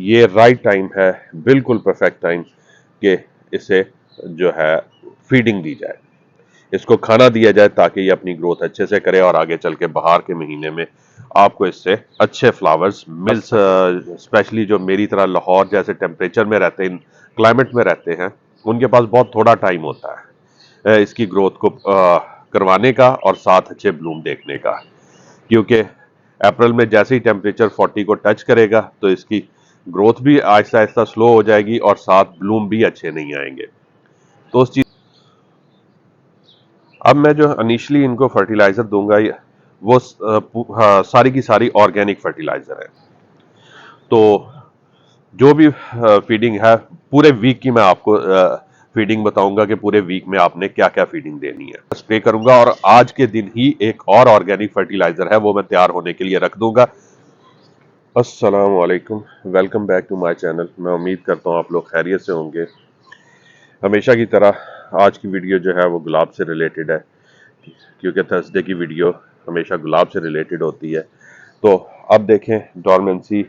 ये right time है, बिल्कुल परफेक्ट टाइम कि इसे जो है फीडिंग दी जाए, इसको खाना दिया जाए ताकि ये अपनी ग्रोथ अच्छे से करे और आगे चल के बाहर के महीने में आपको इससे अच्छे फ्लावर्स मिल सके। स्पेशली जो मेरी तरह लाहौर जैसे टेम्परेचर में रहते हैं, क्लाइमेट में रहते हैं, उनके पास बहुत थोड़ा टाइम होता है इसकी ग्रोथ को करवाने का और साथ अच्छे ब्लूम देखने का, क्योंकि अप्रैल में जैसे ही टेम्परेचर 40 को टच करेगा तो इसकी ग्रोथ भी आहिस्ता आहिस्ता स्लो हो जाएगी और साथ ब्लूम भी अच्छे नहीं आएंगे। तो उस चीज अब मैं जो इनिशियली इनको फर्टिलाइजर दूंगा वो हाँ, सारी की सारी ऑर्गेनिक फर्टिलाइजर है। तो जो भी फीडिंग है पूरे वीक की मैं आपको फीडिंग बताऊंगा कि पूरे वीक में आपने क्या क्या फीडिंग देनी है। स्प्रे करूंगा और आज के दिन ही एक और ऑर्गेनिक फर्टिलाइजर है वो मैं तैयार होने के लिए रख दूंगा। अस्सलाम वालेकुम, welcome back to my channel. मैं उम्मीद करता हूँ आप लोग खैरियत से होंगे। हमेशा की तरह आज की वीडियो जो है वो गुलाब से रिलेटेड है, क्योंकि थर्सडे की वीडियो हमेशा गुलाब से रिलेटेड होती है। तो अब देखें, डॉर्मेंसी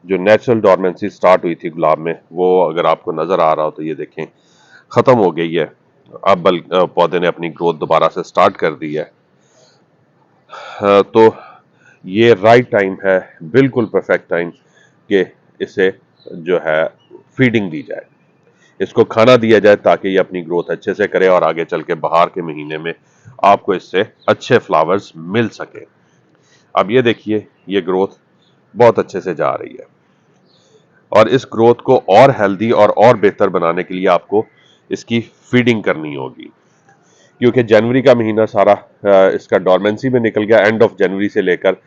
जो नेचुरल डॉर्मेंसी स्टार्ट हुई थी गुलाब में, वो अगर आपको नज़र आ रहा हो तो ये देखें ख़त्म हो गई है। अब पौधे ने अपनी ग्रोथ दोबारा से स्टार्ट कर दी है। तो ये राइट टाइम है, बिल्कुल परफेक्ट टाइम कि इसे जो है फीडिंग दी जाए, इसको खाना दिया जाए ताकि ये अपनी ग्रोथ अच्छे से करे और आगे चल के बाहर के महीने में आपको इससे अच्छे फ्लावर्स मिल सके। अब ये देखिए, ये ग्रोथ बहुत अच्छे से जा रही है और इस ग्रोथ को और हेल्दी और बेहतर बनाने के लिए आपको इसकी फीडिंग करनी होगी, क्योंकि जनवरी का महीना सारा इसका डॉर्मेंसी में निकल गया। एंड ऑफ जनवरी से लेकर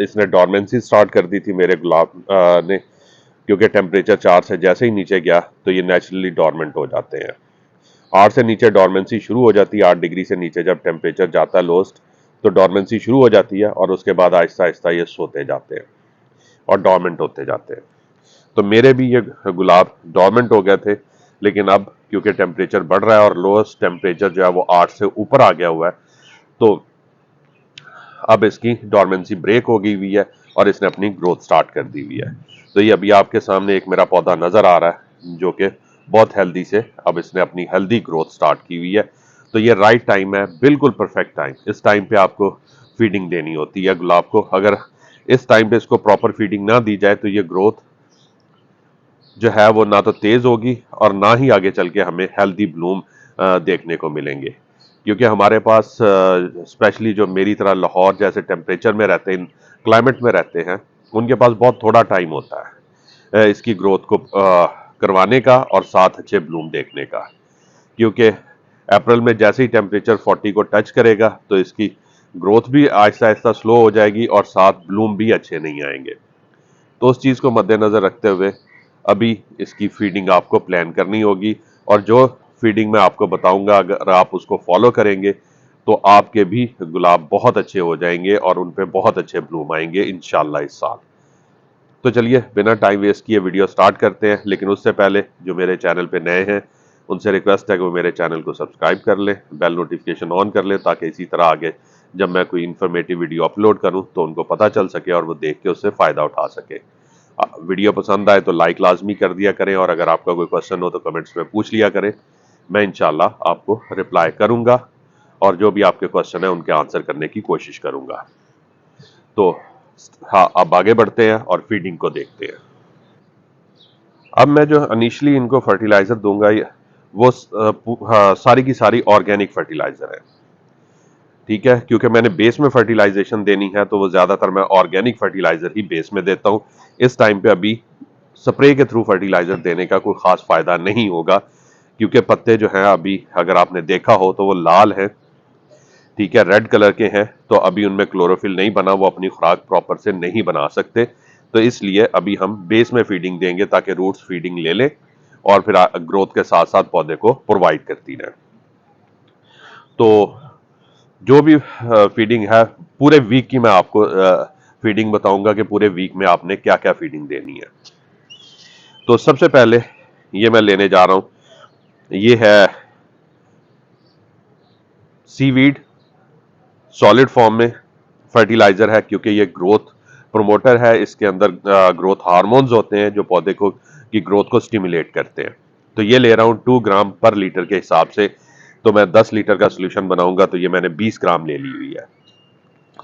इसने डॉर्मेंसी स्टार्ट कर दी थी मेरे गुलाब ने, क्योंकि टेम्परेचर 4 से जैसे ही नीचे गया तो ये नेचुरली डॉर्मेंट हो जाते हैं। 8 से नीचे डॉर्मेंसी शुरू हो जाती है। 8 डिग्री से नीचे जब टेम्परेचर जाता है लोस्ट, तो डॉर्मेंसी शुरू हो जाती है और उसके बाद आहिस्ता आहिस्ता ये सोते जाते हैं और डॉर्मेंट होते जाते हैं। तो मेरे भी ये गुलाब डॉर्मेंट हो गए थे, लेकिन अब क्योंकि टेम्परेचर बढ़ रहा है और लोएस्ट टेम्परेचर जो है वो 8 से ऊपर आ गया हुआ है, तो अब इसकी डॉर्मेंसी ब्रेक हो गई हुई है और इसने अपनी ग्रोथ स्टार्ट कर दी हुई है। तो ये अभी आपके सामने एक मेरा पौधा नजर आ रहा है जो कि बहुत हेल्दी से अब इसने अपनी हेल्दी ग्रोथ स्टार्ट की हुई है। तो ये राइट टाइम है, बिल्कुल परफेक्ट टाइम। इस टाइम पे आपको फीडिंग देनी होती है गुलाब को। अगर इस टाइम पे इसको प्रॉपर फीडिंग ना दी जाए तो ये ग्रोथ जो है वो ना तो तेज होगी और ना ही आगे चल के हमें हेल्दी ब्लूम देखने को मिलेंगे, क्योंकि हमारे पास स्पेशली जो मेरी तरह लाहौर जैसे टेम्परेचर में रहते हैं, क्लाइमेट में रहते हैं, उनके पास बहुत थोड़ा टाइम होता है इसकी ग्रोथ को करवाने का और साथ अच्छे ब्लूम देखने का, क्योंकि अप्रैल में जैसे ही टेम्परेचर 40 को टच करेगा तो इसकी ग्रोथ भी आहिस्ता आहिस्ता स्लो हो जाएगी और साथ ब्लूम भी अच्छे नहीं आएंगे। तो उस चीज़ को मद्देनज़र रखते हुए अभी इसकी फीडिंग आपको प्लान करनी होगी, और जो फीडिंग मैं आपको बताऊंगा अगर आप उसको फॉलो करेंगे तो आपके भी गुलाब बहुत अच्छे हो जाएंगे और उन पे बहुत अच्छे ब्लूम आएंगे इंशाल्लाह इस साल। तो चलिए बिना टाइम वेस्ट किए वीडियो स्टार्ट करते हैं, लेकिन उससे पहले जो मेरे चैनल पे नए हैं उनसे रिक्वेस्ट है कि वो मेरे चैनल को सब्सक्राइब कर लें, बेल नोटिफिकेशन ऑन कर लें, ताकि इसी तरह आगे जब मैं कोई इन्फॉर्मेटिव वीडियो अपलोड करूं तो उनको पता चल सके और वो देख के उससे फ़ायदा उठा सके। वीडियो पसंद आए तो लाइक लाजमी कर दिया करें, और अगर आपका कोई क्वेश्चन हो तो कमेंट्स में पूछ लिया करें। मैं इंशाल्लाह आपको रिप्लाई करूंगा और जो भी आपके क्वेश्चन है उनके आंसर करने की कोशिश करूंगा। तो हाँ, अब आगे बढ़ते हैं और फीडिंग को देखते हैं। अब मैं जो इनिशियली इनको फर्टिलाइजर दूंगा वो हाँ, सारी की सारी ऑर्गेनिक फर्टिलाइजर है। ठीक है, क्योंकि मैंने बेस में फर्टिलाइजेशन देनी है तो वो ज्यादातर मैं ऑर्गेनिक फर्टिलाइजर ही बेस में देता हूं। इस टाइम पे अभी स्प्रे के थ्रू फर्टिलाइजर देने का कोई खास फायदा नहीं होगा, क्योंकि पत्ते जो हैं अभी अगर आपने देखा हो तो वो लाल हैं, ठीक है, रेड कलर के हैं, तो अभी उनमें क्लोरोफिल नहीं बना, वो अपनी खुराक प्रॉपर से नहीं बना सकते। तो इसलिए अभी हम बेस में फीडिंग देंगे ताकि रूट्स फीडिंग ले ले और फिर ग्रोथ के साथ साथ पौधे को प्रोवाइड करती रहे। तो जो भी फीडिंग है पूरे वीक की मैं आपको फीडिंग बताऊंगा कि पूरे वीक में आपने क्या क्या फीडिंग देनी है। तो सबसे पहले ये मैं लेने जा रहा हूं, ये है सीवीड, सॉलिड फॉर्म में फर्टिलाइजर है, क्योंकि ये ग्रोथ प्रोमोटर है, इसके अंदर ग्रोथ हार्मोन्स होते हैं जो पौधे को की ग्रोथ को स्टिमुलेट करते हैं। तो ये ले रहा हूँ 2 ग्राम पर लीटर के हिसाब से। तो मैं 10 लीटर का सोल्यूशन बनाऊंगा तो ये मैंने 20 ग्राम ले ली हुई है।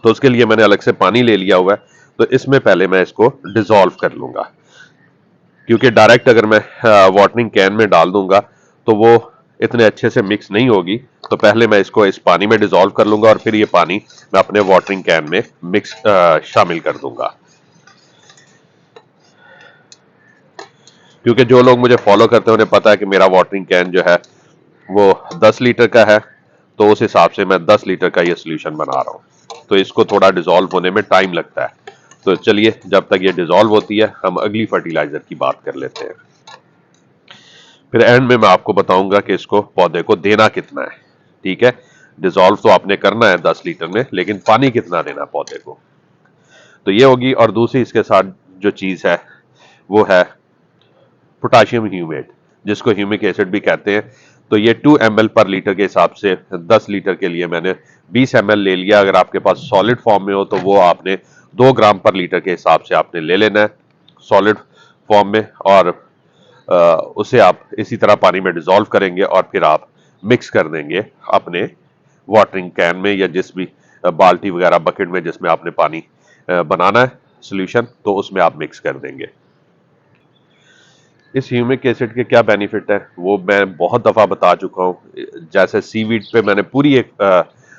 तो उसके लिए मैंने अलग से पानी ले लिया हुआ है। तो इसमें पहले मैं इसको डिसॉल्व कर लूंगा, क्योंकि डायरेक्ट अगर मैं वाटरिंग कैन में डाल दूंगा तो वो इतने अच्छे से मिक्स नहीं होगी। तो पहले मैं इसको इस पानी में डिसॉल्व कर लूंगा और फिर ये पानी मैं अपने वाटरिंग कैन में मिक्स शामिल कर दूंगा। क्योंकि जो लोग मुझे फॉलो करते हैं उन्हें पता है कि मेरा वाटरिंग कैन जो है वो 10 लीटर का है, तो उस हिसाब से मैं 10 लीटर का ये सोल्यूशन बना रहा हूँ। तो इसको थोड़ा डिसॉल्व होने में टाइम लगता है। तो चलिए, जब तक ये डिसॉल्व होती है हम अगली फर्टिलाइजर की बात कर लेते हैं। फिर एंड में मैं आपको बताऊंगा कि इसको पौधे को देना कितना है। ठीक है, डिसॉल्व तो आपने करना है 10 लीटर में, लेकिन पानी कितना देना पौधे को, तो ये होगी। और दूसरी इसके साथ जो चीज है वो है पोटाशियम ह्यूमेट, जिसको ह्यूमिक एसिड भी कहते हैं। तो ये 2 ml पर लीटर के हिसाब से 10 लीटर के लिए मैंने 20 ml ले लिया। अगर आपके पास सॉलिड फॉर्म में हो तो वो आपने 2 ग्राम पर लीटर के हिसाब से आपने ले लेना है सॉलिड फॉर्म में, और उसे आप इसी तरह पानी में डिसॉल्व करेंगे और फिर आप मिक्स कर देंगे अपने वाटरिंग कैन में या जिस भी बाल्टी वगैरह बकेट में जिसमें आपने पानी बनाना है सोल्यूशन, तो उसमें आप मिक्स कर देंगे। इस ह्यूमिक एसिड के क्या बेनिफिट है वो मैं बहुत दफ़ा बता चुका हूँ। जैसे सीवीड पे मैंने पूरी एक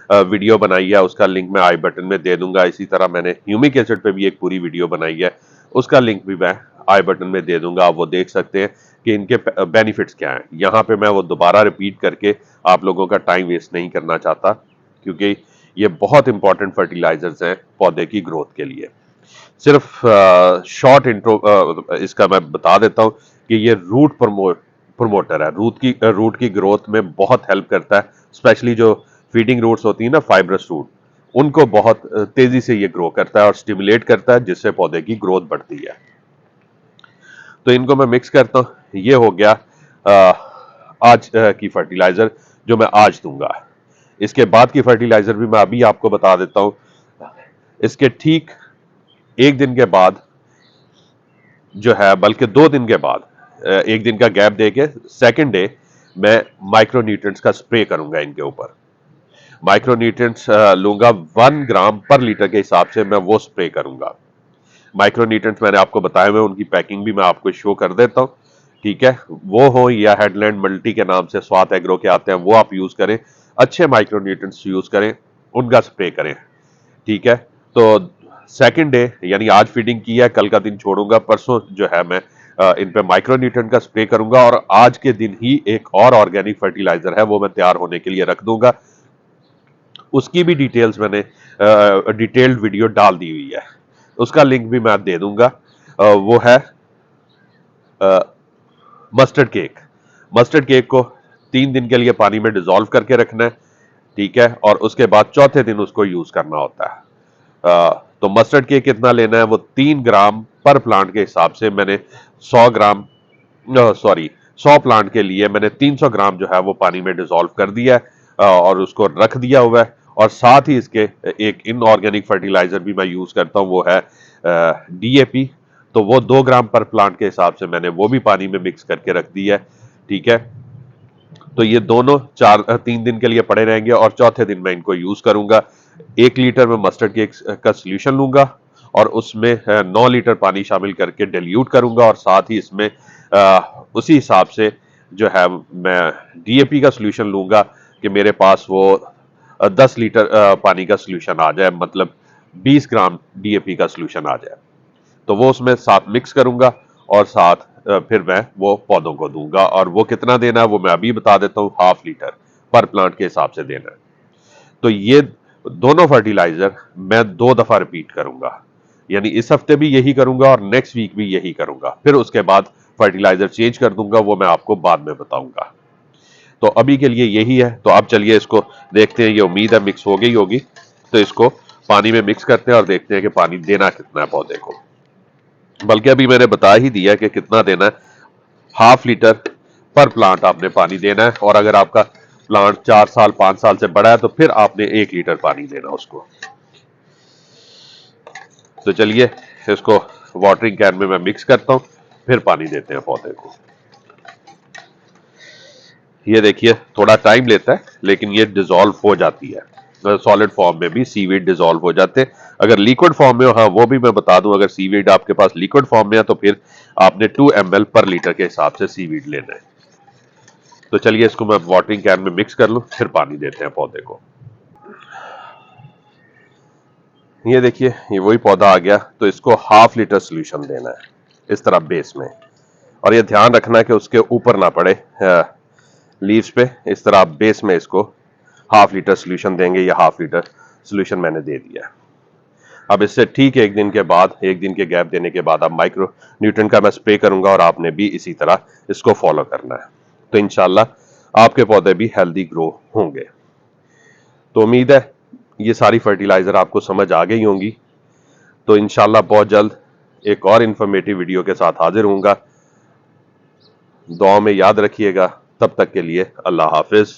वीडियो बनाई है, उसका लिंक मैं आई बटन में दे दूंगा। इसी तरह मैंने ह्यूमिक एसिड पे भी एक पूरी वीडियो बनाई है, उसका लिंक भी मैं आई बटन में दे दूंगा। आप वो देख सकते हैं कि इनके बेनिफिट्स क्या हैं। यहाँ पे मैं वो दोबारा रिपीट करके आप लोगों का टाइम वेस्ट नहीं करना चाहता, क्योंकि ये बहुत इंपॉर्टेंट फर्टिलाइजर्स हैं पौधे की ग्रोथ के लिए। सिर्फ शॉर्ट इंट्रो इसका मैं बता देता हूँ कि ये रूट प्रमोटर है। रूट की ग्रोथ में बहुत हेल्प करता है। स्पेशली जो फीडिंग रूट्स होती है ना, फाइब्रस रूट, उनको बहुत तेजी से ये ग्रो करता है और स्टिमुलेट करता है, जिससे पौधे की ग्रोथ बढ़ती है। तो इनको मैं मिक्स करता हूँ। ये हो गया आज की फर्टिलाइजर जो मैं आज दूंगा। इसके बाद की फर्टिलाइजर भी मैं अभी आपको बता देता हूँ। इसके ठीक 1 दिन के बाद जो है, बल्कि 2 दिन के बाद, 1 दिन का गैप देके सेकंड डे मैं माइक्रो न्यूट्रिएंट्स का स्प्रे करूंगा इनके ऊपर। माइक्रो न्यूट्रिएंट्स लूंगा 1 ग्राम पर लीटर के हिसाब से मैं वो स्प्रे करूंगा। माइक्रो न्यूट्रिएंट्स मैंने आपको बताया हुआ, उनकी पैकिंग भी मैं आपको शो कर देता हूं। ठीक है, वो हो या हेडलैंड मल्टी के नाम से स्वात एग्रो के आते हैं, वो आप यूज करें। अच्छे माइक्रो न्यूट्रिएंट्स यूज करें, उनका स्प्रे करें। ठीक है, तो सेकंड डे यानी आज फीडिंग की है, कल का दिन छोड़ूंगा, परसों जो है मैं इन पे माइक्रो न्यूट्रिएंट का स्प्रे करूंगा। और आज के दिन ही एक और ऑर्गेनिक फर्टिलाइजर है वो मैं तैयार होने के लिए रख दूंगा। उसकी भी डिटेल्स मैंने डिटेल्ड वीडियो डाल दी हुई है, उसका लिंक भी मैं दे दूंगा। वो है मस्टर्ड केक। मस्टर्ड केक को 3 दिन के लिए पानी में डिसॉल्व करके रखना है। ठीक है, और उसके बाद चौथे दिन उसको यूज करना होता है। तो मस्टर्ड केक कितना लेना है, वो 3 ग्राम पर प्लांट के हिसाब से मैंने 100 ग्राम, सॉरी 100 प्लांट के लिए मैंने 300 ग्राम जो है वो पानी में डिसॉल्व कर दिया है और उसको रख दिया हुआ है। और साथ ही इसके एक इनऑर्गेनिक फर्टिलाइजर भी मैं यूज करता हूं, वो है डीएपी। तो वो 2 ग्राम पर प्लांट के हिसाब से मैंने वो भी पानी में मिक्स करके रख दिया है। ठीक है, तो ये दोनों 3 दिन के लिए पड़े रहेंगे और चौथे दिन मैं इनको यूज करूंगा। 1 लीटर में मस्टर्ड केक का सोल्यूशन लूंगा और उसमें 9 लीटर पानी शामिल करके डिल्यूट करूंगा, और साथ ही इसमें उसी हिसाब से जो है मैं डीएपी का सोल्यूशन लूंगा कि मेरे पास वो 10 लीटर पानी का सोल्यूशन आ जाए, मतलब 20 ग्राम डीएपी का सोल्यूशन आ जाए। तो वो उसमें साथ मिक्स करूंगा और साथ फिर मैं वो पौधों को दूंगा। और वो कितना देना है वो मैं अभी बता देता हूँ, 1/2 लीटर पर प्लांट के हिसाब से देना है। तो ये दोनों फर्टिलाइजर मैं 2 दफा रिपीट करूंगा, यानी इस हफ्ते भी यही करूंगा और नेक्स्ट वीक भी यही करूंगा। फिर उसके बाद फर्टिलाइजर चेंज कर दूंगा, वो मैं आपको बाद में बताऊंगा। तो अभी के लिए यही है। तो अब चलिए इसको देखते हैं। ये उम्मीद है मिक्स हो गई होगी, तो इसको पानी में मिक्स करते हैं और देखते हैं कि पानी देना कितना है पौधे को। बल्कि अभी मैंने बता ही दिया कि कितना देना है। 1/2 लीटर पर प्लांट आपने पानी देना है, और अगर आपका प्लांट 4 साल 5 साल से बड़ा है तो फिर आपने 1 लीटर पानी देना उसको। तो चलिए इसको वाटरिंग कैन में मैं मिक्स करता हूँ, फिर पानी देते हैं पौधे को। ये देखिए थोड़ा टाइम लेता है लेकिन ये डिसॉल्व हो जाती है। सॉलिड फॉर्म में भी सीवीड डिसॉल्व हो जाते हैं। अगर लिक्विड फॉर्म में हो, हाँ वो भी मैं बता दूं, अगर सीवीड आपके पास लिक्विड फॉर्म में है तो फिर आपने 2 ml पर लीटर के हिसाब से सीवीड लेना है। तो चलिए इसको मैं वाटरिंग कैन में मिक्स कर लूं, फिर पानी देते हैं पौधे को। ये देखिए ये वही पौधा आ गया, तो इसको ½ लीटर सोल्यूशन देना है इस तरह बेस में, और ये ध्यान रखना है कि उसके ऊपर ना पड़े लीव्स पे। इस तरह आप बेस में इसको ½ लीटर सोल्यूशन देंगे। या ½ लीटर सोल्यूशन मैंने दे दिया। अब इससे ठीक 1 दिन के बाद, 1 दिन के गैप देने के बाद अब माइक्रो न्यूट्रिएंट का मैं स्प्रे करूंगा और आपने भी इसी तरह इसको फॉलो करना है। तो इंशाल्लाह आपके पौधे भी हेल्दी ग्रो होंगे। तो उम्मीद है ये सारी फर्टिलाइजर आपको समझ आ गई होंगी। तो इंशाल्लाह बहुत जल्द एक और इंफॉर्मेटिव वीडियो के साथ हाजिर होऊंगा। दुआ में याद रखिएगा। तब तक के लिए अल्लाह हाफिज।